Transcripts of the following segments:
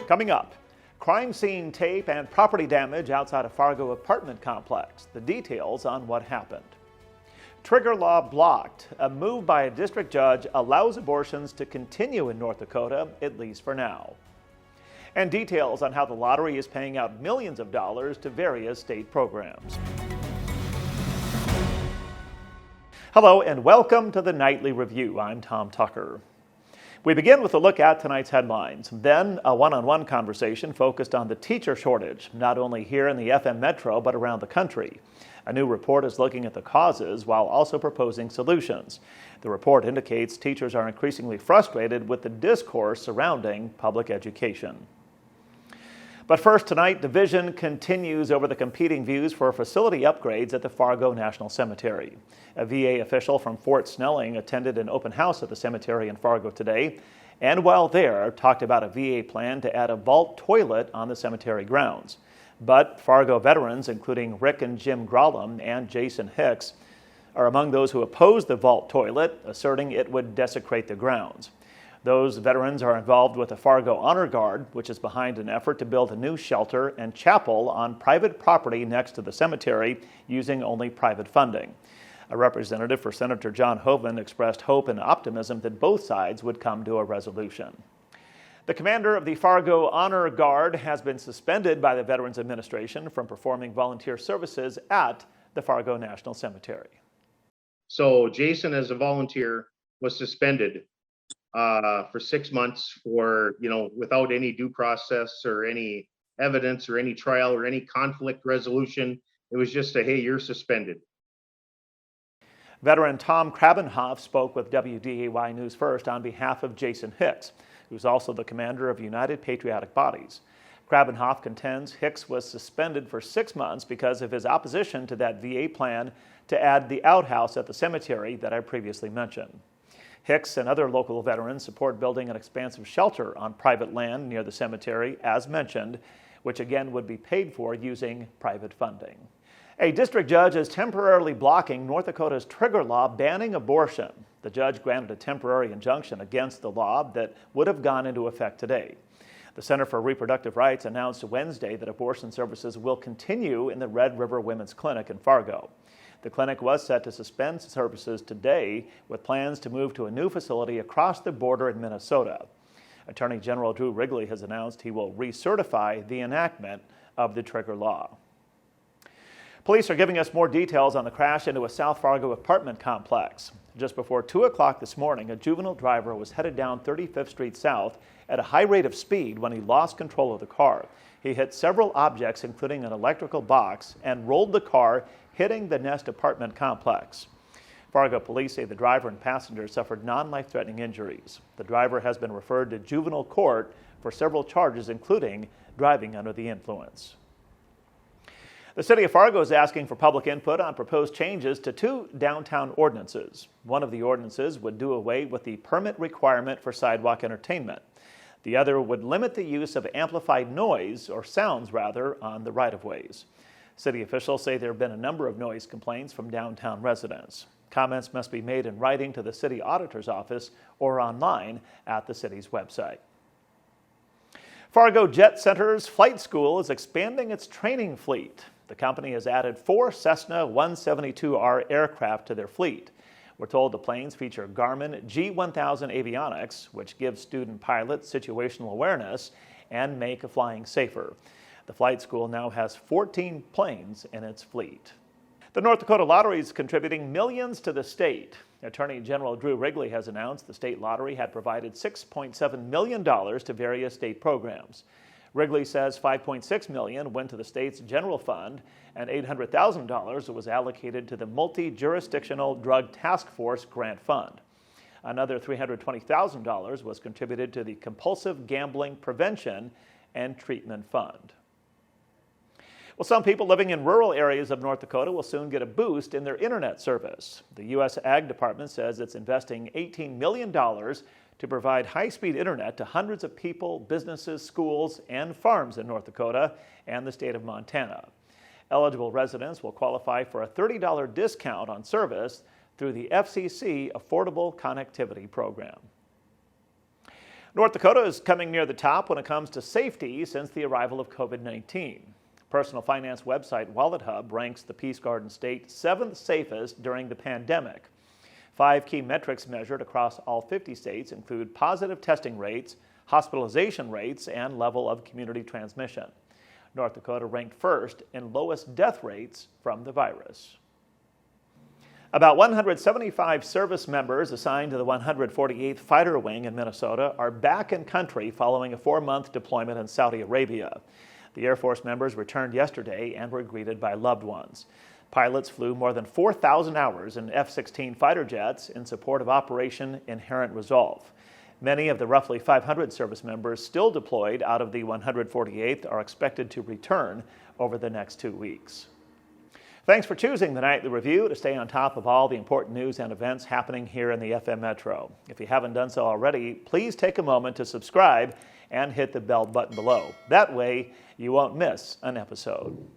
Coming up, crime scene tape and property damage outside a Fargo apartment complex. The details on what happened. Trigger law blocked. A move by a district judge allows abortions to continue in North Dakota, at least for now. And details on how the lottery is paying out millions of dollars to various state programs. Hello and welcome to the Nightly Review. I'm Tom Tucker. We begin with a look at tonight's headlines. Then a one-on-one conversation focused on the teacher shortage, not only here in the FM Metro, but around the country. A new report is looking at the causes while also proposing solutions. The report indicates teachers are increasingly frustrated with the discourse surrounding public education. But first tonight, division continues over the competing views for facility upgrades at the Fargo National Cemetery. A VA official from Fort Snelling attended an open house at the cemetery in Fargo today, and while there, talked about a VA plan to add a vault toilet on the cemetery grounds. But Fargo veterans, including Rick and Jim Grollam and Jason Hicks, are among those who oppose the vault toilet, asserting it would desecrate the grounds. Those veterans are involved with the Fargo Honor Guard, which is behind an effort to build a new shelter and chapel on private property next to the cemetery using only private funding. A representative for Senator John Hoeven expressed hope and optimism that both sides would come to a resolution. The commander of the Fargo Honor Guard has been suspended by the Veterans Administration from performing volunteer services at the Fargo National Cemetery. So Jason, as a volunteer, was suspended for 6 months for, without any due process or any evidence or any trial or any conflict resolution. It was just a, hey, you're suspended. Veteran Tom Krabenhoff spoke with WDAY News First on behalf of Jason Hicks, who's also the commander of United Patriotic Bodies. Krabenhoff contends Hicks was suspended for 6 months because of his opposition to that VA plan to add the outhouse at the cemetery that I previously mentioned. Hicks and other local veterans support building an expansive shelter on private land near the cemetery, as mentioned, which again would be paid for using private funding. A district judge is temporarily blocking North Dakota's trigger law banning abortion. The judge granted a temporary injunction against the law that would have gone into effect today. The Center for Reproductive Rights announced Wednesday that abortion services will continue in the Red River Women's Clinic in Fargo. The clinic was set to suspend services today with plans to move to a new facility across the border in Minnesota. Attorney General Drew Wrigley has announced he will recertify the enactment of the trigger law. Police are giving us more details on the crash into a South Fargo apartment complex. Just before 2 o'clock this morning, a juvenile driver was headed down 35th Street South at a high rate of speed when he lost control of the car. He hit several objects, including an electrical box, and rolled the car, hitting the Nest apartment complex. Fargo police say the driver and passenger suffered non-life-threatening injuries. The driver has been referred to juvenile court for several charges, including driving under the influence. The city of Fargo is asking for public input on proposed changes to 2 downtown ordinances. One of the ordinances would do away with the permit requirement for sidewalk entertainment. The other would limit the use of amplified noise, or sounds rather, on the right-of-ways. City officials say there have been a number of noise complaints from downtown residents. Comments must be made in writing to the city auditor's office or online at the city's website. Fargo Jet Center's flight school is expanding its training fleet. The company has added 4 Cessna 172R aircraft to their fleet. We're told the planes feature Garmin G1000 avionics, which gives student pilots situational awareness and make flying safer. The flight school now has 14 planes in its fleet. The North Dakota Lottery is contributing millions to the state. Attorney General Drew Wrigley has announced the state lottery had provided $6.7 million to various state programs. Wrigley says $5.6 million went to the state's general fund and $800,000 was allocated to the Multi-Jurisdictional Drug Task Force Grant Fund. Another $320,000 was contributed to the Compulsive Gambling Prevention and Treatment Fund. Well, some people living in rural areas of North Dakota will soon get a boost in their internet service. The U.S. Ag Department says it's investing $18 million to provide high-speed internet to hundreds of people, businesses, schools, and farms in North Dakota and the state of Montana. Eligible residents will qualify for a $30 discount on service through the FCC Affordable Connectivity Program. North Dakota is coming near the top when it comes to safety since the arrival of COVID-19. Personal finance website Wallet Hub ranks the Peace Garden state 7th safest during the pandemic. 5 key metrics measured across all 50 states include positive testing rates, hospitalization rates, and level of community transmission. North Dakota ranked first in lowest death rates from the virus. About 175 service members assigned to the 148th Fighter Wing in Minnesota are back in country following a 4-month deployment in Saudi Arabia. The Air Force members returned yesterday and were greeted by loved ones. Pilots flew more than 4,000 hours in F-16 fighter jets in support of Operation Inherent Resolve. Many of the roughly 500 service members still deployed out of the 148th are expected to return over the next 2 weeks. Thanks for choosing the Nightly Review to stay on top of all the important news and events happening here in the FM Metro. If you haven't done so already, please take a moment to subscribe and hit the bell button below. That way, you won't miss an episode.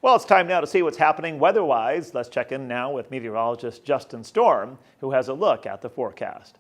Well, it's time now to see what's happening weather-wise. Let's check in now with meteorologist Justin Storm, who has a look at the forecast.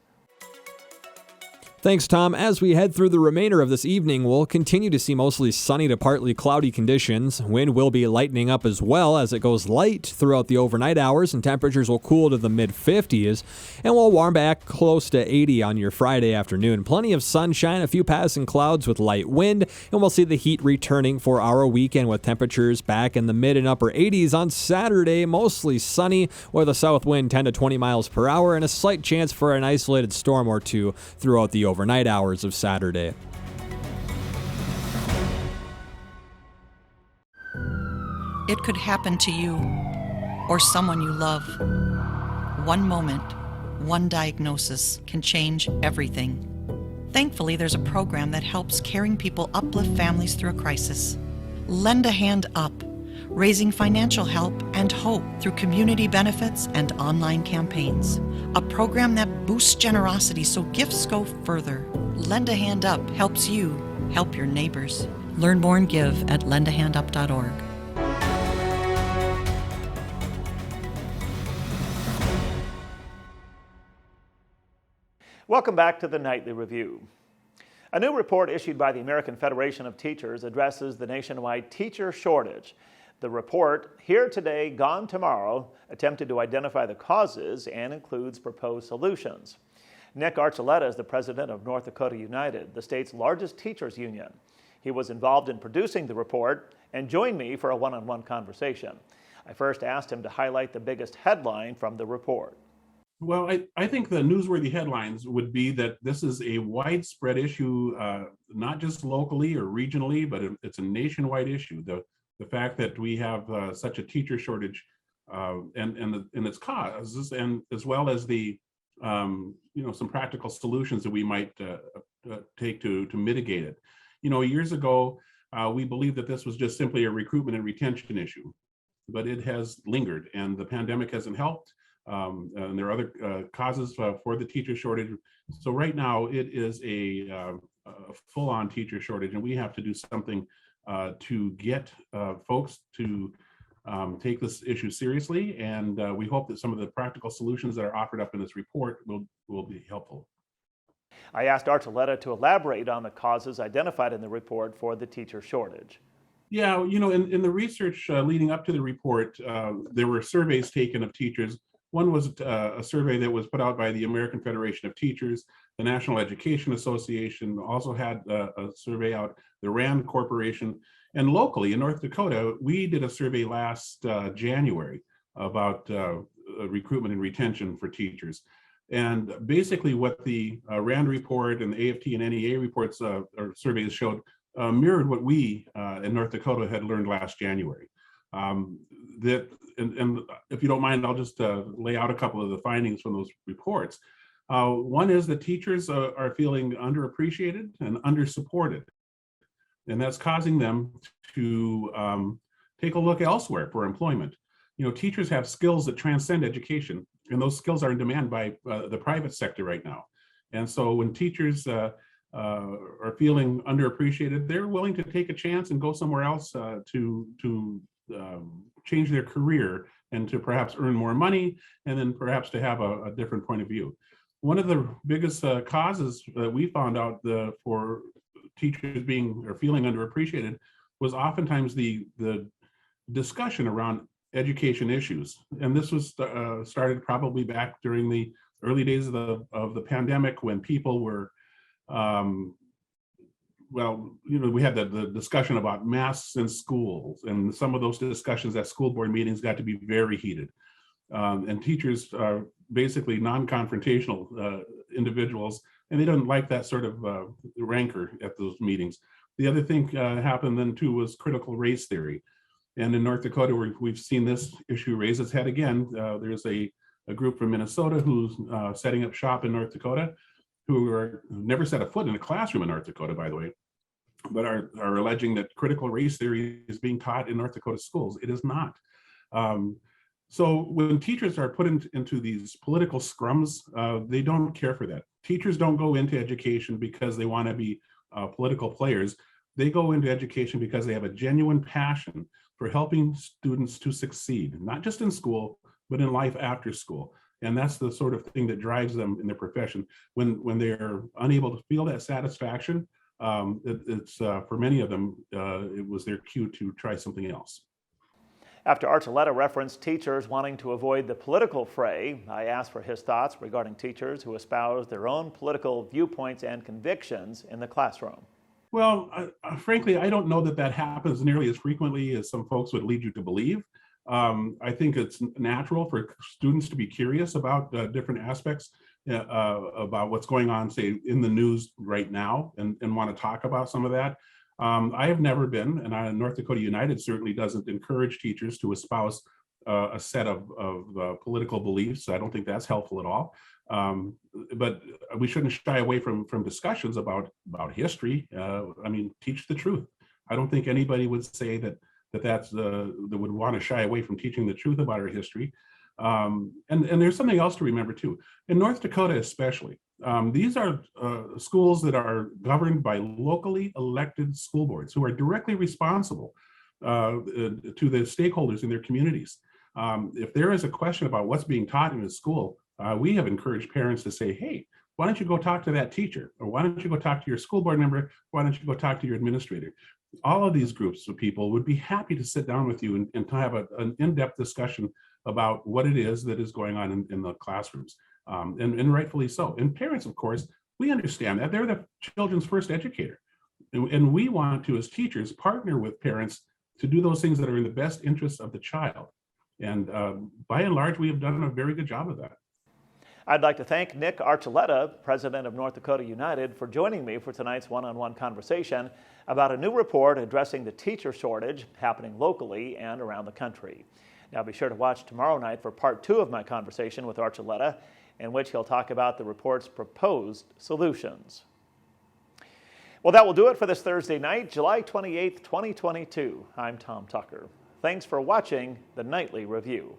Thanks, Tom. As we head through the remainder of this evening, we'll continue to see mostly sunny to partly cloudy conditions. Wind will be lightening up as well as it goes light throughout the overnight hours, and temperatures will cool to the mid-50s, and we'll warm back close to 80 on your Friday afternoon. Plenty of sunshine, a few passing clouds with light wind, and we'll see the heat returning for our weekend with temperatures back in the mid and upper 80s on Saturday, mostly sunny with a south wind 10 to 20 miles per hour and a slight chance for an isolated storm or two throughout the overnight hours of Saturday. It could happen to you or someone you love. One moment, one diagnosis can change everything. Thankfully, there's a program that helps caring people uplift families through a crisis. Lend a Hand Up, raising financial help and hope through community benefits and online campaigns. A program that boosts generosity so gifts go further. Lend a Hand Up helps you help your neighbors. Learn more and give at lendahandup.org. Welcome back to the Nightly Review. A new report issued by the American Federation of Teachers addresses the nationwide teacher shortage. The report, Here Today, Gone Tomorrow, attempted to identify the causes and includes proposed solutions. Nick Archuleta is the president of North Dakota United, the state's largest teachers union. He was involved in producing the report and joined me for a one-on-one conversation. I first asked him to highlight the biggest headline from the report. Well, I think the newsworthy headlines would be that this is a widespread issue, not just locally or regionally, but it's a nationwide issue. The fact that we have such a teacher shortage and its causes, and as well as the some practical solutions that we might take to mitigate it. Years ago, we believed that this was just simply a recruitment and retention issue, but it has lingered, and the pandemic hasn't helped. And there are other causes for the teacher shortage. So right now, it is a full-on teacher shortage, and we have to do something to get folks to take this issue seriously, and we hope that some of the practical solutions that are offered up in this report will be helpful. I asked Archuleta to elaborate on the causes identified in the report for the teacher shortage. Yeah, in the research leading up to the report, there were surveys taken of teachers. One was a survey that was put out by the American Federation of Teachers. The National Education Association also had a survey out, the RAND Corporation. And locally in North Dakota, we did a survey last January about recruitment and retention for teachers. And basically what the RAND report and the AFT and NEA reports or surveys showed mirrored what we in North Dakota had learned last January. And if you don't mind, I'll just lay out a couple of the findings from those reports. One is that teachers are feeling underappreciated and undersupported, and that's causing them to take a look elsewhere for employment. Teachers have skills that transcend education, and those skills are in demand by the private sector right now. And so when teachers are feeling underappreciated, they're willing to take a chance and go somewhere else to change their career and to perhaps earn more money, and then perhaps to have a different point of view. one of the biggest causes that we found out for teachers being or feeling underappreciated was oftentimes the discussion around education issues. And this was started probably back during the early days of the pandemic, when people were, we had the discussion about masks in schools, and some of those discussions at school board meetings got to be very heated. And teachers are basically non-confrontational individuals, and they don't like that sort of rancor at those meetings. The other thing happened then too was critical race theory. And in North Dakota, we've seen this issue raise its head again. There's a group from Minnesota who's setting up shop in North Dakota, who never set a foot in a classroom in North Dakota, by the way, but are alleging that critical race theory is being taught in North Dakota schools. It is not. So when teachers are put into these political scrums, they don't care for that. Teachers don't go into education because they want to be political players. They go into education because they have a genuine passion for helping students to succeed, not just in school, but in life after school. And that's the sort of thing that drives them in their profession. When they're unable to feel that satisfaction, it's for many of them, it was their cue to try something else. After Archuleta referenced teachers wanting to avoid the political fray, I asked for his thoughts regarding teachers who espouse their own political viewpoints and convictions in the classroom. Well, frankly, I don't know that happens nearly as frequently as some folks would lead you to believe. I think it's natural for students to be curious about different aspects about what's going on, say, in the news right now, and want to talk about some of that. I have never been, and North Dakota United certainly doesn't encourage teachers to espouse a set of political beliefs. I don't think that's helpful at all. But we shouldn't shy away from discussions about history. I mean, teach the truth. I don't think anybody would say that would want to shy away from teaching the truth about our history. And there's something else to remember too. In North Dakota especially, these are schools that are governed by locally elected school boards who are directly responsible to the stakeholders in their communities. If there is a question about what's being taught in a school, we have encouraged parents to say, hey, why don't you go talk to that teacher? Or why don't you go talk to your school board member? Why don't you go talk to your administrator? All of these groups of people would be happy to sit down with you and to have an in-depth discussion about what it is that is going on in the classrooms, and rightfully so. And parents, of course, we understand that they're the children's first educator. And we want to, as teachers, partner with parents to do those things that are in the best interest of the child. And by and large, we have done a very good job of that. I'd like to thank Nick Archuleta, president of North Dakota United, for joining me for tonight's one-on-one conversation about a new report addressing the teacher shortage happening locally and around the country. Now be sure to watch tomorrow night for part 2 of my conversation with Archuleta, in which he'll talk about the report's proposed solutions. Well, that will do it for this Thursday night, July 28th, 2022. I'm Tom Tucker. Thanks for watching the Nightly Review.